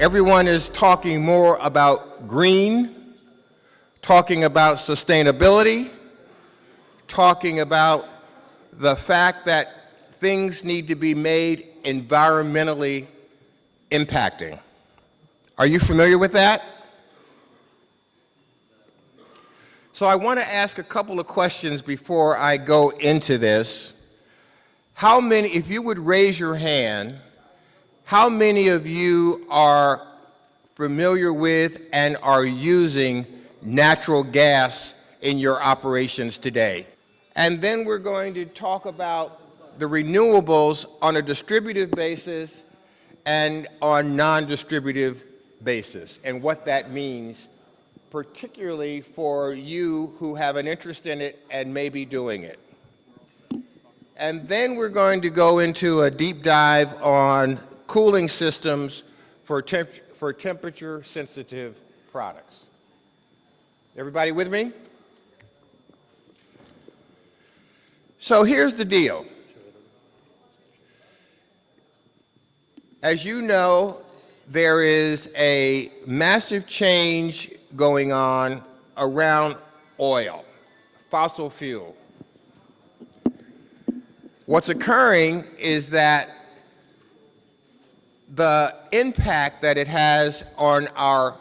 Everyone is talking more about green, talking about sustainability, talking about the fact that things need to be made environmentally impacting. Are you familiar with that? So I want to ask a couple of questions before I go into this. How many, if you would raise your hand, how many of you are familiar with and are using natural gas in your operations today? And then we're going to talk about the renewables on a distributive basis and on non-distributive basis, and what that means, particularly for you who have an interest in it and may be doing it. And then we're going to go into a deep dive on cooling systems for temperature-sensitive products. Everybody with me? So here's the deal. As you know, there is a massive change going on around oil, fossil fuel. What's occurring is that the impact that it has on our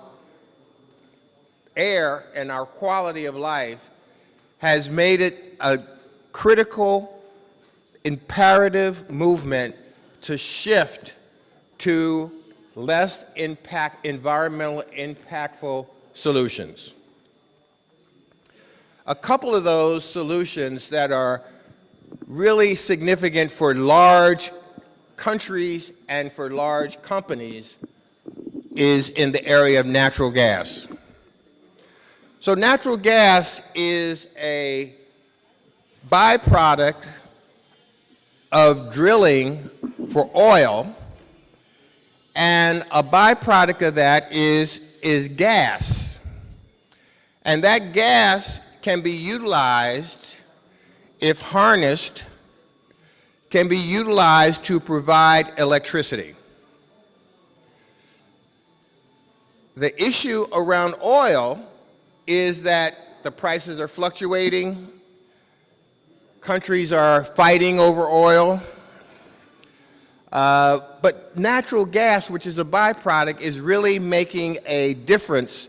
air and our quality of life has made it a critical, imperative movement to shift to less environmental impactful solutions. A couple of those solutions that are really significant for large countries and for large companies is in the area of natural gas. So natural gas is a byproduct of drilling for oil, and a byproduct of that is gas. And that gas can be utilized, if harnessed, can be utilized to provide electricity. The issue around oil is that the prices are fluctuating, countries are fighting over oil, but natural gas, which is a byproduct, is really making a difference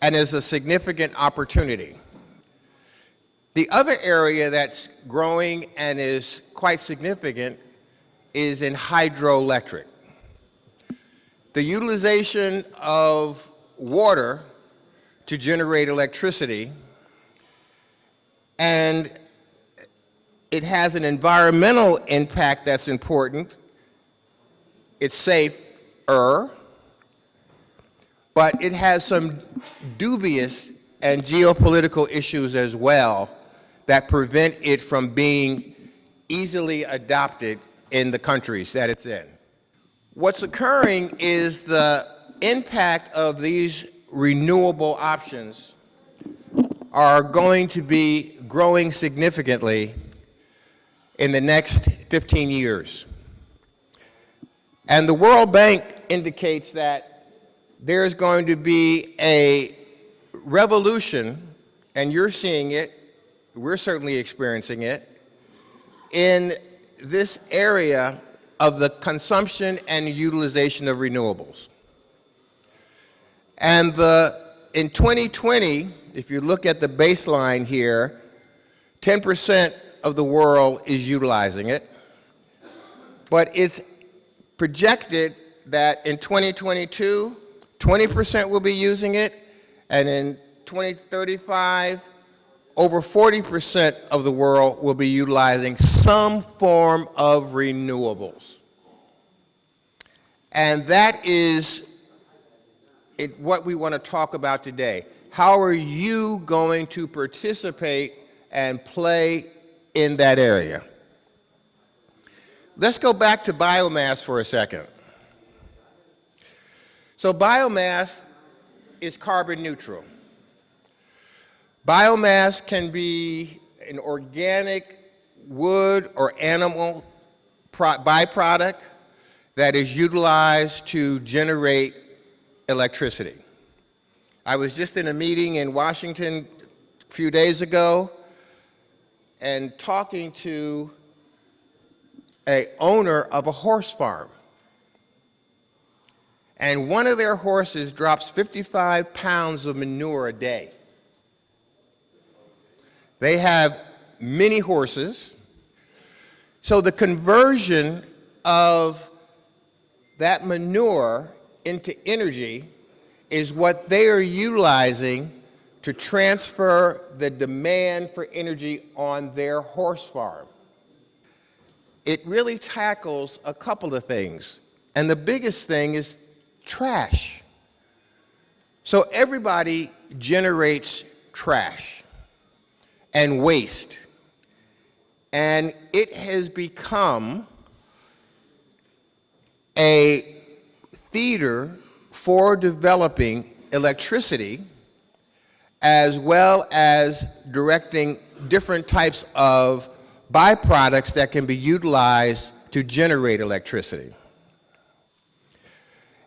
and is a significant opportunity. The other area that's growing and is quite significant is in hydroelectric. The utilization of water to generate electricity, and it has an environmental impact that's important. It's safer, but it has some dubious and geopolitical issues as well that prevent it from being easily adopted in the countries that it's in. What's occurring is the impact of these renewable options are going to be growing significantly in the next 15 years. And the World Bank indicates that there's going to be a revolution, and you're seeing it, we're certainly experiencing it, in this area of the consumption and utilization of renewables. And in 2020, if you look at the baseline here, 10% of the world is utilizing it, but it's projected that in 2022, 20% will be using it, and in 2035, over 40% of the world will be utilizing some form of renewables. And that is what we want to talk about today. How are you going to participate and play in that area? Let's go back to biomass for a second. So biomass is carbon neutral. Biomass can be an organic wood or animal byproduct that is utilized to generate electricity. I was just in a meeting in Washington a few days ago and talking to an owner of a horse farm. And one of their horses drops 55 pounds of manure a day. They have many horses. So the conversion of that manure into energy is what they are utilizing to transfer the demand for energy on their horse farm. It really tackles a couple of things. And the biggest thing is trash. So everybody generates trash and waste. And it has become a theater for developing electricity as well as directing different types of byproducts that can be utilized to generate electricity.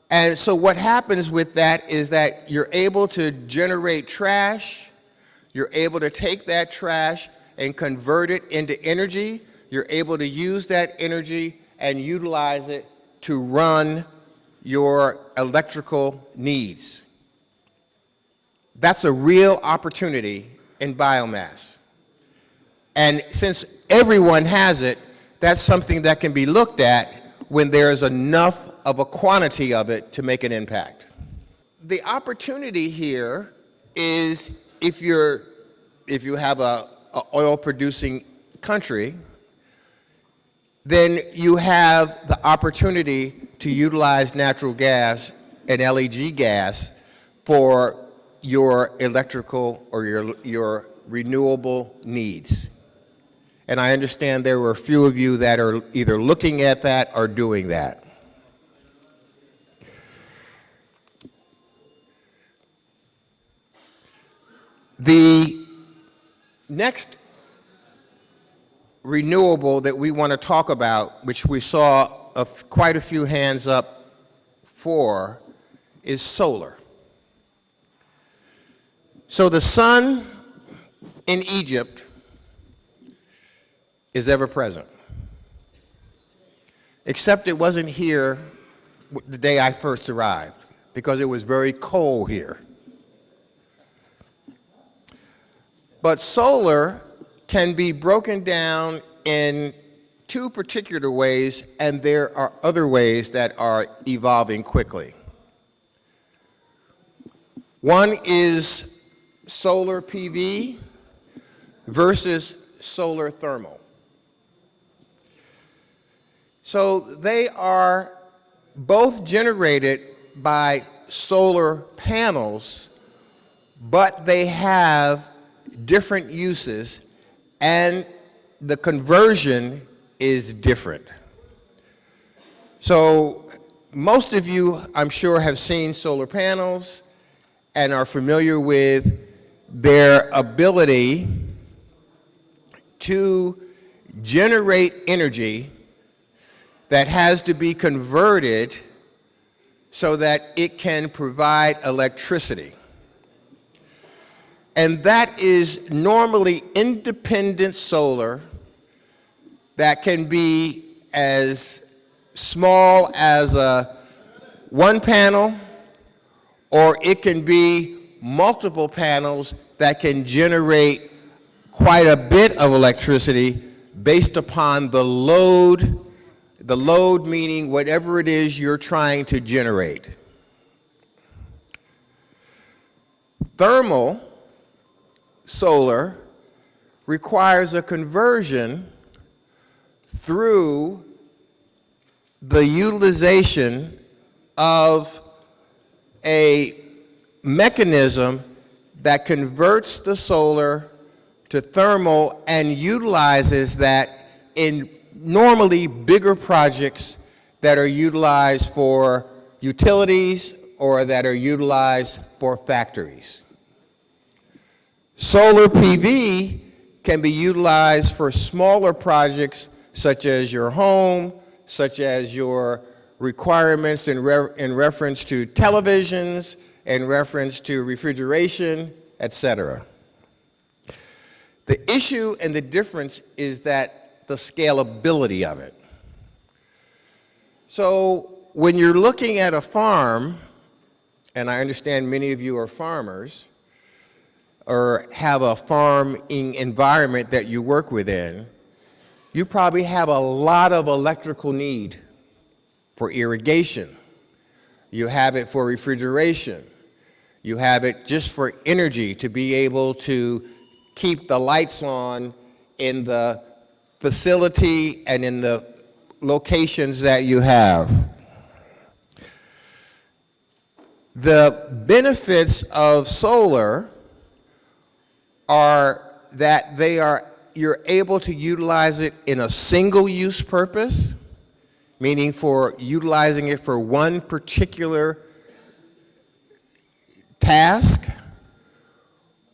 And so what happens with that is that you're able to generate trash, you're able to take that trash and convert it into energy, you're able to use that energy and utilize it to run your electrical needs. That's a real opportunity in biomass. And since everyone has it, that's something that can be looked at when there's enough of a quantity of it to make an impact. The opportunity here is if you have a oil-producing country, then you have the opportunity to utilize natural gas and LNG gas for your electrical or your renewable needs. And I understand there were a few of you that are either looking at that or doing that. The next renewable that we want to talk about, which we saw quite a few hands up for, is solar. So the sun in Egypt is ever present, except it wasn't here the day I first arrived because it was very cold here. But solar can be broken down in two particular ways, and there are other ways that are evolving quickly. One is solar PV versus solar thermal. So they are both generated by solar panels, but they have different uses, and the conversion is different. So most of you, I'm sure, have seen solar panels and are familiar with their ability to generate energy that has to be converted so that it can provide electricity. And that is normally independent solar that can be as small as one panel, or it can be multiple panels that can generate quite a bit of electricity based upon the load meaning whatever it is you're trying to generate. Thermal solar requires a conversion through the utilization of a mechanism that converts the solar to thermal and utilizes that in normally bigger projects that are utilized for utilities or that are utilized for factories. Solar PV can be utilized for smaller projects such as your home, such as your requirements in reference to televisions, in reference to refrigeration, etc. The issue and the difference is that the scalability of it. So when you're looking at a farm, and I understand many of you are farmers, or have a farming environment that you work within, you probably have a lot of electrical need for irrigation. You have it for refrigeration. You have it just for energy to be able to keep the lights on in the facility and in the locations that you have. The benefits of solar are that you're able to utilize it in a single-use purpose, meaning for utilizing it for one particular task,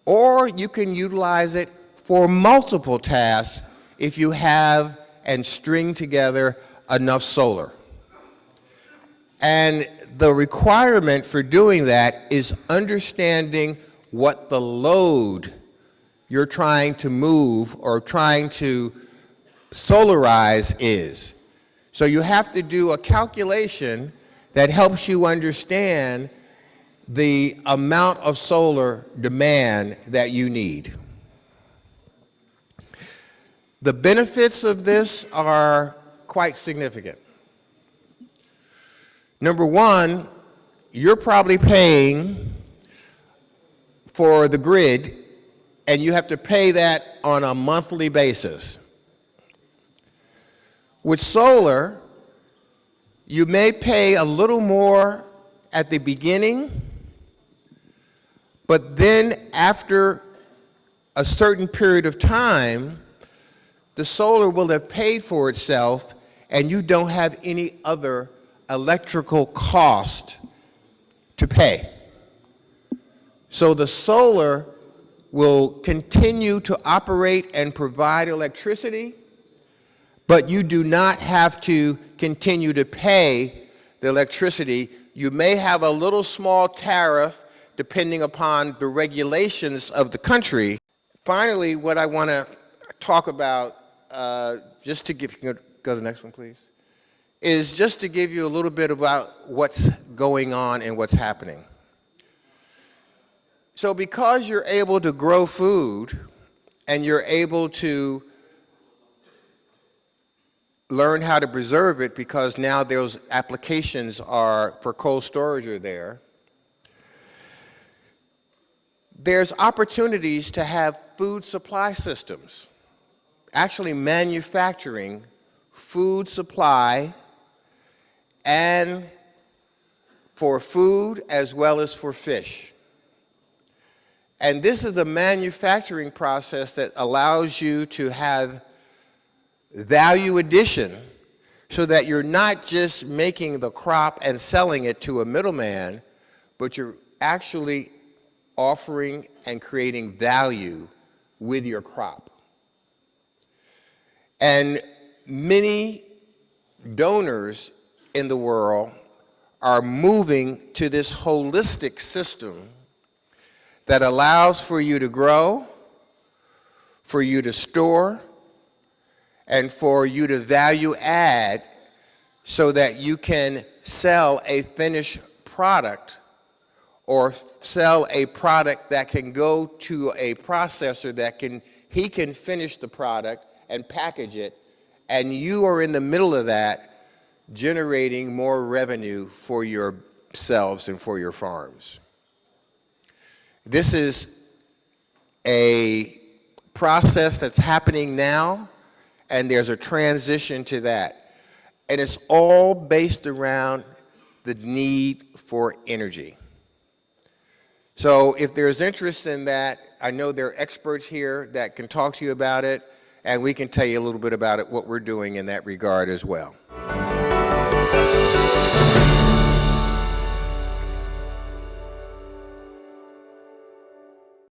or you can utilize it for multiple tasks if you have and string together enough solar. And the requirement for doing that is understanding what the load you're trying to move or trying to solarize is. So you have to do a calculation that helps you understand the amount of solar demand that you need. The benefits of this are quite significant. Number one, you're probably paying for the grid, and you have to pay that on a monthly basis. With solar, you may pay a little more at the beginning, but then after a certain period of time, the solar will have paid for itself and you don't have any other electrical cost to pay. So the solar will continue to operate and provide electricity, but you do not have to continue to pay the electricity. You may have a little small tariff depending upon the regulations of the country. Finally, what I want to talk about, just to give, go to the next one, please, is just to give you a little bit about what's going on and what's happening. So because you're able to grow food and you're able to learn how to preserve it, because now those applications are for cold storage are there, there's opportunities to have food supply systems, actually manufacturing food supply and for food as well as for fish. And this is a manufacturing process that allows you to have value addition so that you're not just making the crop and selling it to a middleman, but you're actually offering and creating value with your crop. And many donors in the world are moving to this holistic system that allows for you to grow, for you to store, and for you to value add so that you can sell a finished product or sell a product that can go to a processor that he can finish the product and package it, and you are in the middle of that generating more revenue for yourselves and for your farms. This is a process that's happening now, and there's a transition to that. And it's all based around the need for energy. So if there's interest in that, I know there are experts here that can talk to you about it, and we can tell you a little bit about it, what we're doing in that regard as well.